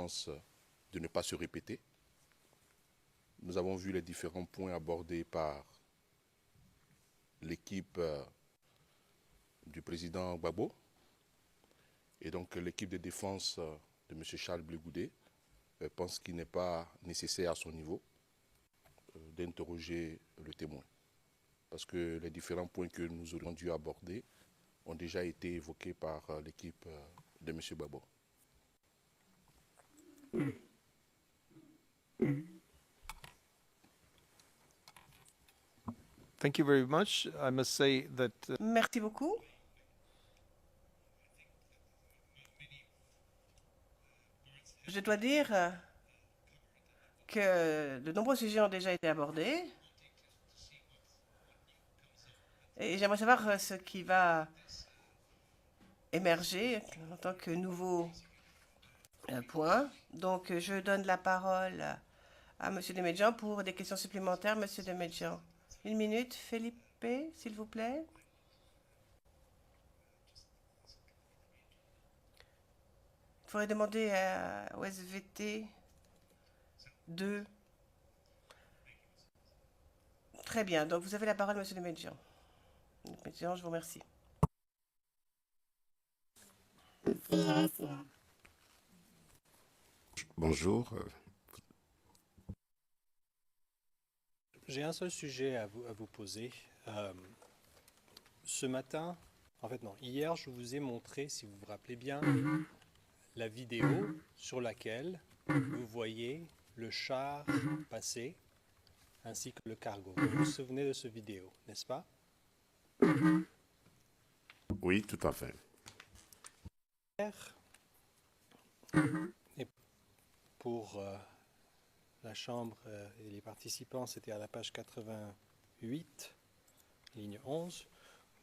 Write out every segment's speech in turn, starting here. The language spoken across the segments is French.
défense de ne pas se répéter. Nous avons vu les différents points abordés par l'équipe du président Gbagbo et donc l'équipe de défense de M. Charles Blé Goudé pense qu'il n'est pas nécessaire à son niveau d'interroger le témoin. Parce que les différents points que nous aurions dû aborder ont déjà été évoqués par l'équipe de M. Gbagbo. Thank you very much. I must say that Merci beaucoup. Je dois dire que de nombreux sujets ont déjà été abordés. Et j'aimerais savoir ce qui va émerger en tant que nouveau point. Donc, je donne la parole à M. Demedjian pour des questions supplémentaires. M. Demedjian, 1 minute. Felipe, s'il vous plaît. Il faudrait demander au SVT 2. Très bien. Donc, vous avez la parole, M. Demedjian. Je vous remercie. Bonjour. J'ai un seul sujet à vous poser. Ce matin, en fait non, hier je vous ai montré, si vous vous rappelez bien, la vidéo sur laquelle vous voyez le char passer ainsi que le cargo. Vous vous souvenez de ce vidéo, n'est-ce pas? Oui, tout à fait. Et pour la Chambre et les participants, c'était à la page 88, ligne 11.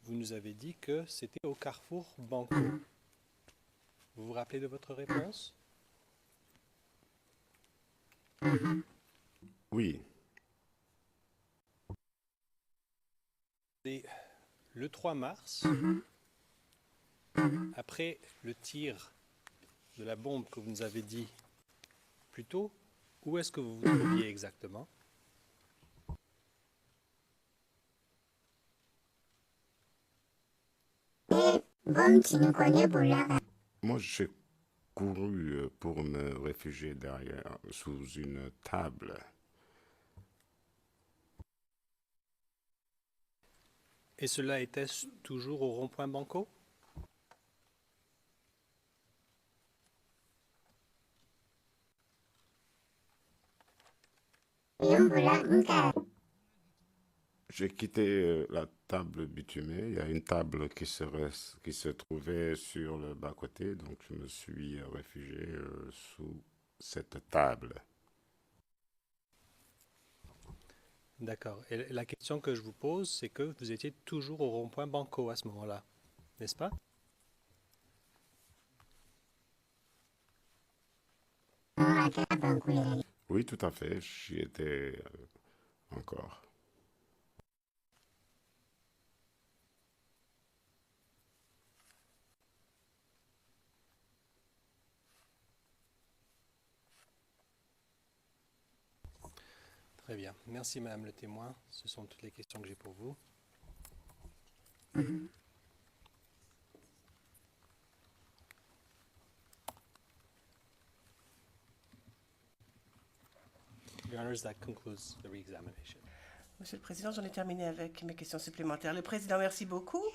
Vous nous avez dit que c'était au carrefour Banco. Vous vous rappelez de votre réponse? Oui. Et le 3 mars, après le tir de la bombe que vous nous avez dit plus tôt, où est-ce que vous vous trouviez exactement? Moi, j'ai couru pour me réfugier derrière, sous une table. Et cela était-ce toujours au rond-point Banco? J'ai quitté la table bitumée. Il y a une table qui se trouvait sur le bas-côté, donc je me suis réfugié sous cette table. D'accord. Et la question que je vous pose, c'est que vous étiez toujours au rond-point Banco à ce moment-là, n'est-ce pas? Oui, tout à fait, j'y étais encore. Très bien. Merci, Madame le témoin. Ce sont toutes les questions que j'ai pour vous. Your Honors, that concludes the re-examination. Monsieur le Président, j'en ai terminé avec mes questions supplémentaires. Le Président, merci beaucoup.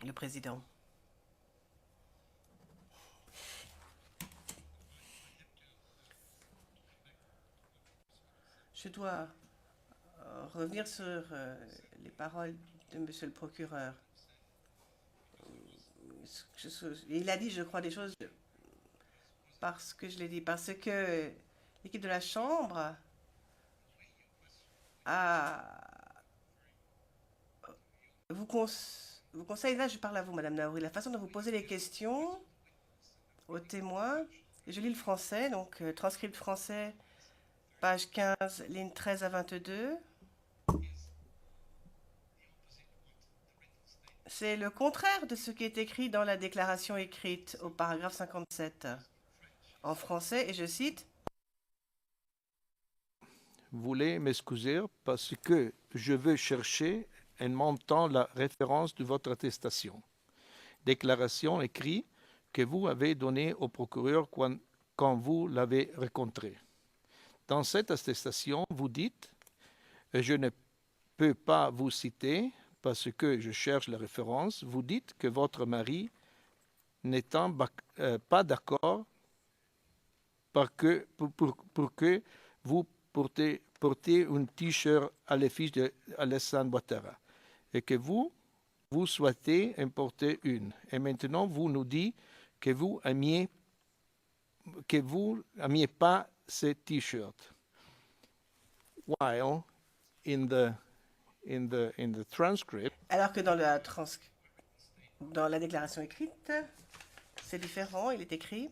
Le Président. Je dois revenir sur les paroles de Monsieur le procureur. Il a dit, je crois, des choses parce que je l'ai dit, parce que l'équipe de la Chambre a vous conseille, là je parle à vous, Madame Naouri, la façon dont vous posez les questions aux témoins. Je lis le français, donc transcript français, page 15, ligne 13 à 22. C'est le contraire de ce qui est écrit dans la déclaration écrite au paragraphe 57 en français, et je cite: Voulez m'excuser parce que je veux chercher en même temps la référence de votre attestation. Déclaration écrite que vous avez donnée au procureur quand vous l'avez rencontré. Dans cette attestation, vous dites « Je ne peux pas vous citer parce que je cherche la référence ». Vous dites que votre mari n'étant pas d'accord pour que vous portez un t-shirt à l'affiche d'Alassane Ouattara et que vous souhaitez en porter une. Et maintenant, vous nous dites que vous n'aimiez pas ce t-shirt. While in the transcript, Alors que dans la déclaration écrite, c'est différent, il est écrit.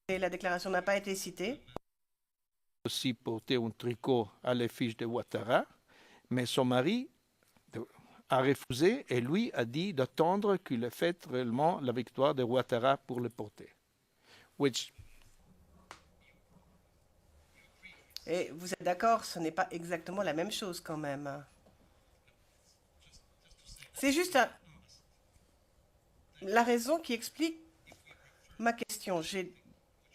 Et la déclaration n'a pas été citée. aussi porté un tricot à l'affiche de Ouattara, mais son mari a refusé et lui a dit d'attendre qu'il ait fait réellement la victoire de Ouattara pour le porter. Et vous êtes d'accord, ce n'est pas exactement la même chose quand même. C'est juste la raison qui explique ma question. J'ai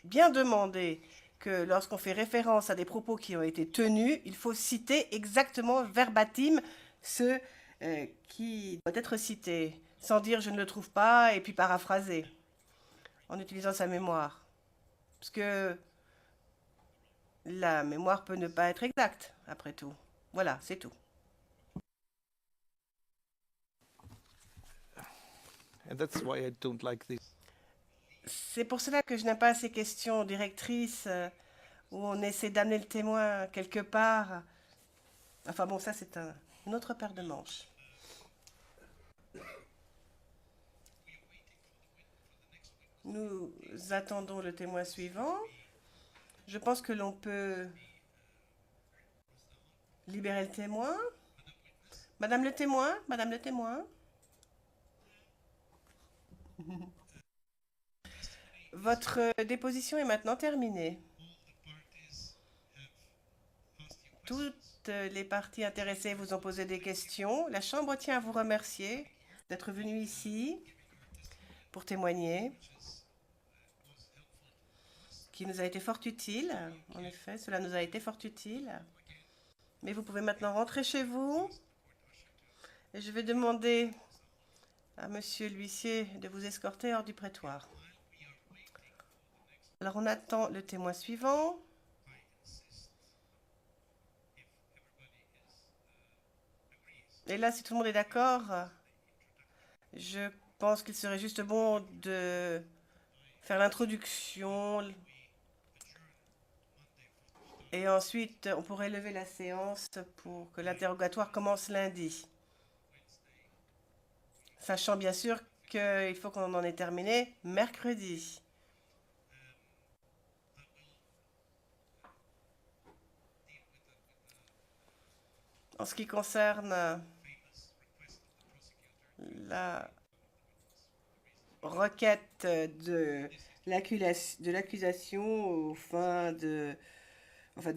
bien demandé que lorsqu'on fait référence à des propos qui ont été tenus, il faut citer exactement verbatim ce qui doit être cité, sans dire je ne le trouve pas et puis paraphraser, en utilisant sa mémoire. Parce que la mémoire peut ne pas être exacte, après tout. Voilà, c'est tout. And that's why I don't like this. C'est pour cela que je n'aime pas ces questions directrices où on essaie d'amener le témoin quelque part. Enfin bon, ça c'est une autre paire de manches. Nous attendons le témoin suivant. Je pense que l'on peut libérer le témoin. Madame le témoin, Madame le témoin. Votre déposition est maintenant terminée. Toutes les parties intéressées vous ont posé des questions. La Chambre tient à vous remercier d'être venu ici pour témoigner, qui nous a été fort utile. En effet, cela nous a été fort utile. Mais vous pouvez maintenant rentrer chez vous. Et je vais demander à Monsieur l'huissier de vous escorter hors du prétoire. Alors, on attend le témoin suivant. Et là, si tout le monde est d'accord, je pense qu'il serait juste bon de faire l'introduction. Et ensuite, on pourrait lever la séance pour que l'interrogatoire commence lundi. Sachant bien sûr qu'il faut qu'on en ait terminé mercredi. En ce qui concerne la requête de l'accusation aux fins d'une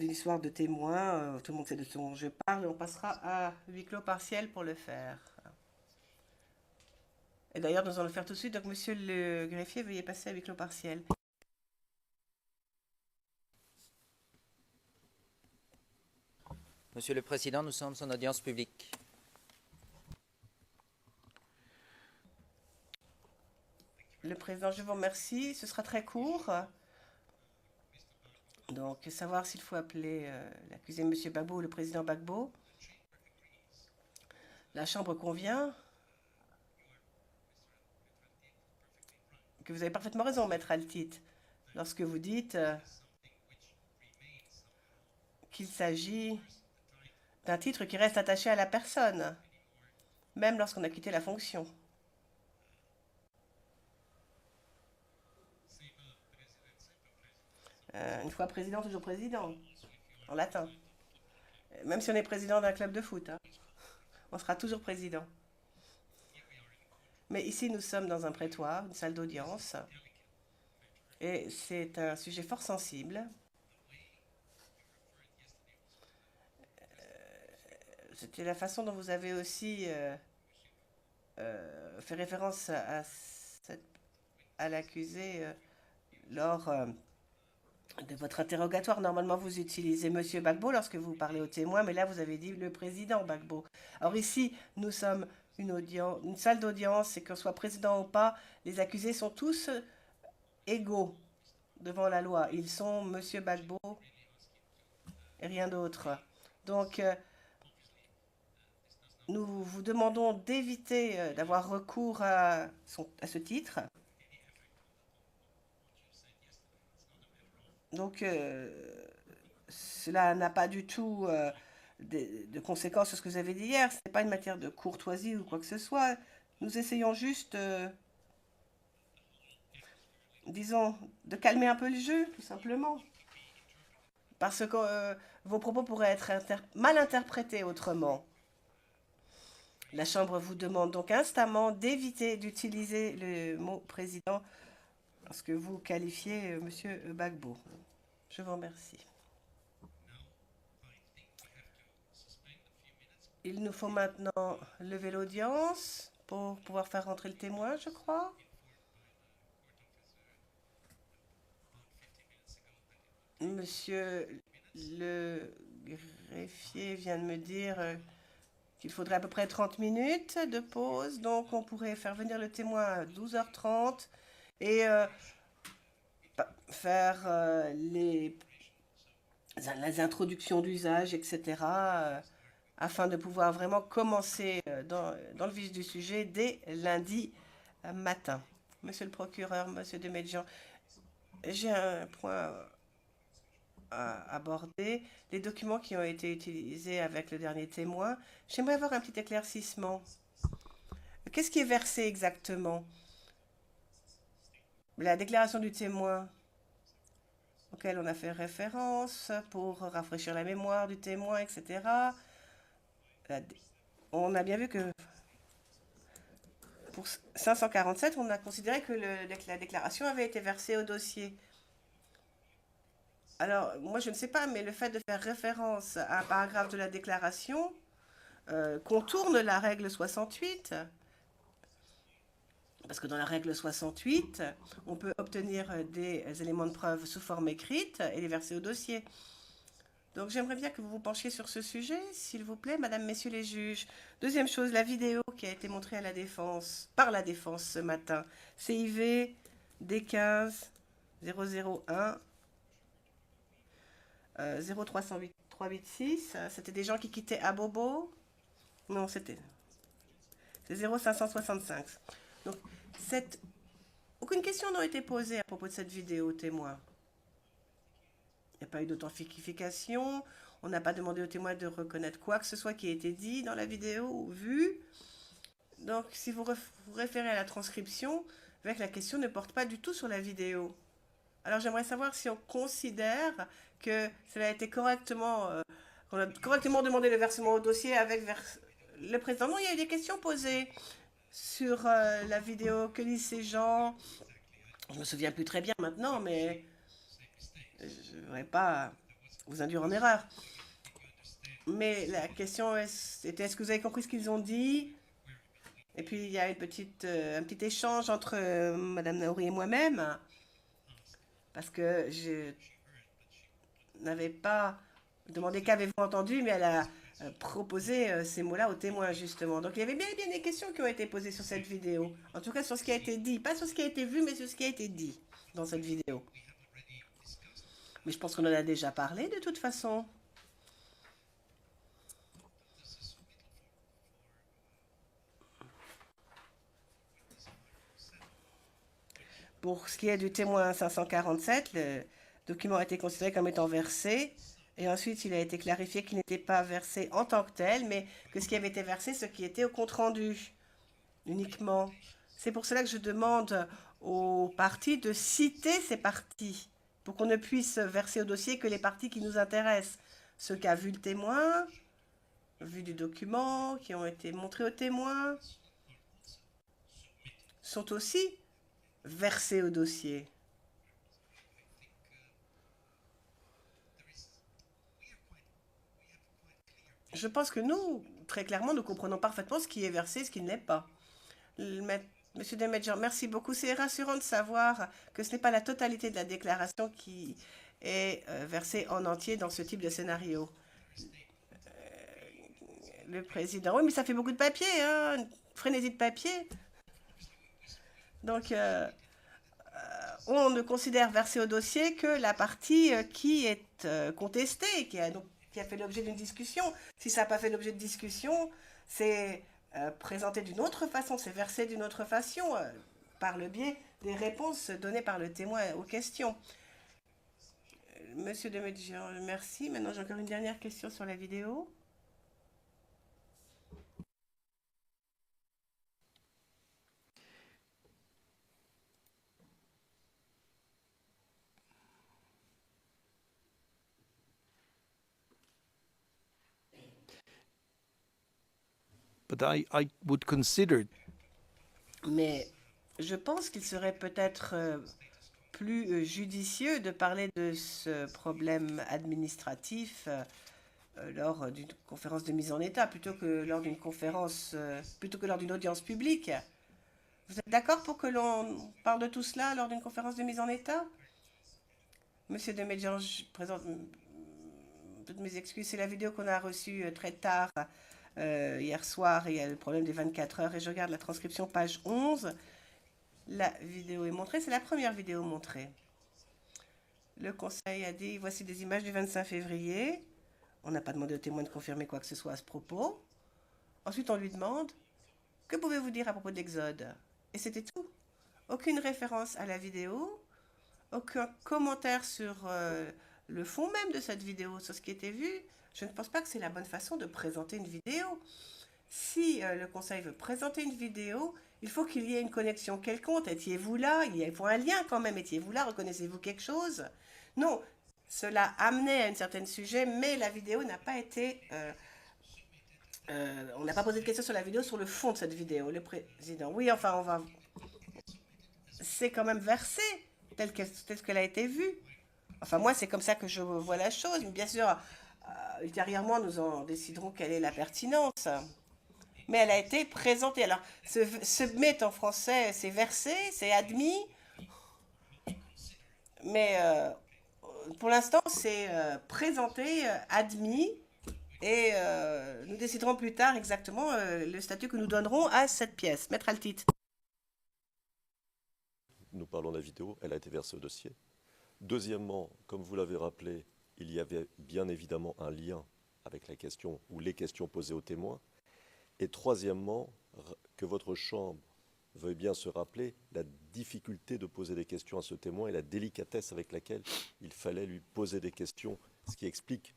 histoire de témoin, tout le monde sait de ce dont je parle, et on passera à huis clos partiel pour le faire. Et d'ailleurs, nous allons le faire tout de suite. Donc, monsieur le greffier, veuillez passer à huis clos partiel. Monsieur le Président, nous sommes en audience publique. Le Président, je vous remercie. Ce sera très court. Donc, savoir s'il faut appeler l'accusé M. Gbagbo ou le Président Gbagbo. La Chambre convient que vous avez parfaitement raison, Maître Altit, lorsque vous dites qu'il s'agit d'un titre qui reste attaché à la personne. même lorsqu'on a quitté la fonction. Une fois président, toujours président, en latin. Même si on est président d'un club de foot, hein, on sera toujours président. Mais ici, nous sommes dans un prétoire, une salle d'audience, et c'est un sujet fort sensible. C'était la façon dont vous avez aussi fait référence à l'accusé lors de votre interrogatoire. Normalement, vous utilisez Monsieur Gbagbo lorsque vous parlez aux témoins, mais là, vous avez dit le président Gbagbo. Alors ici, nous sommes une salle d'audience, et qu'on soit président ou pas, les accusés sont tous égaux devant la loi. Ils sont Monsieur Gbagbo et rien d'autre. Donc, nous vous demandons d'éviter d'avoir recours à ce titre. Donc, cela n'a pas du tout de conséquences sur ce que vous avez dit hier. Ce n'est pas une matière de courtoisie ou quoi que ce soit. Nous essayons juste, disons, de calmer un peu le jeu, tout simplement. Parce que vos propos pourraient être mal interprétés autrement. La Chambre vous demande donc instamment d'éviter d'utiliser le mot président lorsque vous qualifiez M. Gbagbo. Je vous remercie. Il nous faut maintenant lever l'audience pour pouvoir faire rentrer le témoin, je crois. Monsieur le greffier vient de me dire qu'il faudrait à peu près 30 minutes de pause. Donc, on pourrait faire venir le témoin à 12h30 et faire les introductions d'usage, etc., afin de pouvoir vraiment commencer dans le vif du sujet dès lundi matin. Monsieur le procureur, monsieur Deméjian, j'ai un point à aborder. Les documents qui ont été utilisés avec le dernier témoin, j'aimerais avoir un petit éclaircissement. Qu'est-ce qui est versé exactement? La déclaration du témoin auquel on a fait référence pour rafraîchir la mémoire du témoin, etc. On a bien vu que pour 547, on a considéré que la déclaration avait été versée au dossier. Alors, moi, je ne sais pas, mais le fait de faire référence à un paragraphe de la déclaration contourne la règle 68. Parce que dans la règle 68, on peut obtenir des éléments de preuve sous forme écrite et les verser au dossier. Donc, j'aimerais bien que vous vous penchiez sur ce sujet, s'il vous plaît, Madame, Messieurs les juges. Deuxième chose, la vidéo qui a été montrée à la défense, par la défense ce matin. CIV D15 001 03886. C'était des gens qui quittaient Abobo. Non, c'est 0565. Donc, aucune question n'a été posée à propos de cette vidéo témoin. Il n'y a pas eu d'authentification. On n'a pas demandé au témoin de reconnaître quoi que ce soit qui a été dit dans la vidéo ou vu. Donc, si vous vous référez à la transcription, avec la question ne porte pas du tout sur la vidéo. Alors, j'aimerais savoir si on considère que cela a été correctement, qu'on a correctement demandé le versement au dossier avec le président. Non, il y a eu des questions posées sur la vidéo. Que disent ces gens? Je me souviens plus très bien maintenant, mais je ne voudrais pas vous induire en erreur. Mais la question était, est-ce que vous avez compris ce qu'ils ont dit? Et puis, il y a un petit échange entre Madame Naouri et moi-même, parce que je n'avais pas demandé qu'avez-vous entendu, mais elle a proposé ces mots-là aux témoins, justement. Donc, il y avait bien des questions qui ont été posées sur cette vidéo. En tout cas, sur ce qui a été dit. Pas sur ce qui a été vu, mais sur ce qui a été dit dans cette vidéo. Mais je pense qu'on en a déjà parlé, de toute façon. Pour ce qui est du témoin 547, le document a été considéré comme étant versé Et ensuite, il a été clarifié qu'il n'était pas versé en tant que tel, mais que ce qui avait été versé, ce qui était au compte-rendu, uniquement. C'est pour cela que je demande aux parties de citer ces parties, pour qu'on ne puisse verser au dossier que les parties qui nous intéressent. Ce qu'a vu le témoin, vu du document, qui ont été montrés au témoin, sont aussi versés au dossier. Je pense que nous, très clairement, nous comprenons parfaitement ce qui est versé et ce qui ne l'est pas. Monsieur Demedjan, merci beaucoup. C'est rassurant de savoir que ce n'est pas la totalité de la déclaration qui est versée en entier dans ce type de scénario. Le président, oui, mais ça fait beaucoup de papier, hein, une frénésie de papier. Donc, on ne considère verser au dossier que la partie qui est contestée, qui a fait l'objet d'une discussion. Si ça n'a pas fait l'objet de discussion, c'est présenté d'une autre façon, c'est versé d'une autre façon, par le biais des réponses données par le témoin aux questions. Monsieur Demedjan, merci. Maintenant, j'ai encore une dernière question sur la vidéo. But I would consider. Mais je pense qu'il serait peut-être plus judicieux de parler de ce problème administratif lors d'une conférence de mise en état plutôt que lors d'une conférence, plutôt que lors d'une audience publique. Vous êtes d'accord pour que l'on parle de tout cela lors d'une conférence de mise en état? Monsieur Demedjan, je présente toutes mes excuses. C'est la vidéo qu'on a reçue très tard hier soir. Il y a le problème des 24 heures et je regarde la transcription page 11. La vidéo est montrée. C'est la première vidéo montrée. Le conseil a dit, voici des images du 25 février. On n'a pas demandé au témoin de confirmer quoi que ce soit à ce propos. Ensuite, on lui demande, que pouvez-vous dire à propos de l'Exode? Et c'était tout. Aucune référence à la vidéo, aucun commentaire sur le fond même de cette vidéo, sur ce qui était vu. Je ne pense pas que c'est la bonne façon de présenter une vidéo. Si le conseil veut présenter une vidéo, il faut qu'il y ait une connexion quelconque. Étiez-vous là? Il faut un lien quand même. Étiez-vous là? Reconnaissez-vous quelque chose? Non, cela amenait à un certain sujet, mais la vidéo n'a pas été... on n'a pas posé de questions sur la vidéo, sur le fond de cette vidéo. Le président, oui, enfin, on va... C'est quand même versé, tel qu'elle a été vue. Enfin, moi, c'est comme ça que je vois la chose. Mais bien sûr, ultérieurement, nous en déciderons quelle est la pertinence. Mais elle a été présentée. Alors, se met en français, c'est versé, c'est admis. Mais pour l'instant, c'est présenté, admis. Et nous déciderons plus tard exactement le statut que nous donnerons à cette pièce. Maître Altit. Nous parlons de la vidéo, elle a été versée au dossier. Deuxièmement, comme vous l'avez rappelé, il y avait bien évidemment un lien avec la question ou les questions posées aux témoins. Et troisièmement, que votre chambre veuille bien se rappeler la difficulté de poser des questions à ce témoin et la délicatesse avec laquelle il fallait lui poser des questions, ce qui explique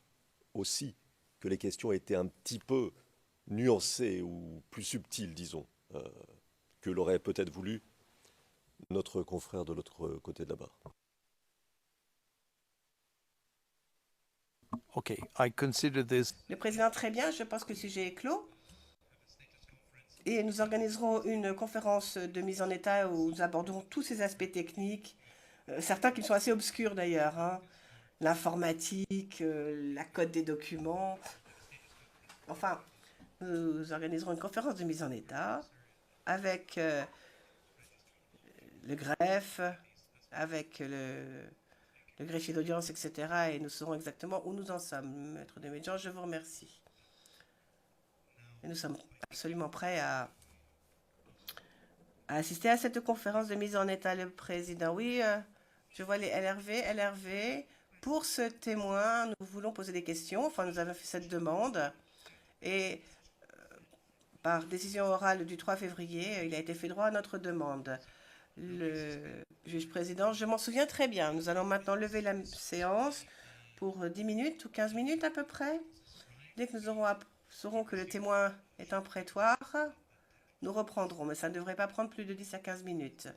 aussi que les questions étaient un petit peu nuancées ou plus subtiles, disons, que l'aurait peut-être voulu notre confrère de l'autre côté de la barre. Okay, I consider this. Le président, très bien, je pense que le sujet est clos. Et nous organiserons une conférence de mise en état où nous aborderons tous ces aspects techniques, certains qui sont assez obscurs d'ailleurs, hein. L'informatique, la code des documents. Enfin, nous organiserons une conférence de mise en état avec le greffe, avec le greffier d'audience, etc. Et nous saurons exactement où nous en sommes. Maître Demedjan, je vous remercie. Et nous sommes absolument prêts à assister à cette conférence de mise en état. Le président, oui, je vois les LRV. Pour ce témoin, nous voulons poser des questions. Enfin, nous avons fait cette demande. Et par décision orale du 3 février, il a été fait droit à notre demande. Le juge président, je m'en souviens très bien. Nous allons maintenant lever la séance. pour 10 minutes ou 15 minutes à peu près. Dès que nous saurons que le témoin est en prétoire, nous reprendrons, mais ça ne devrait pas prendre plus de 10 à 15 minutes.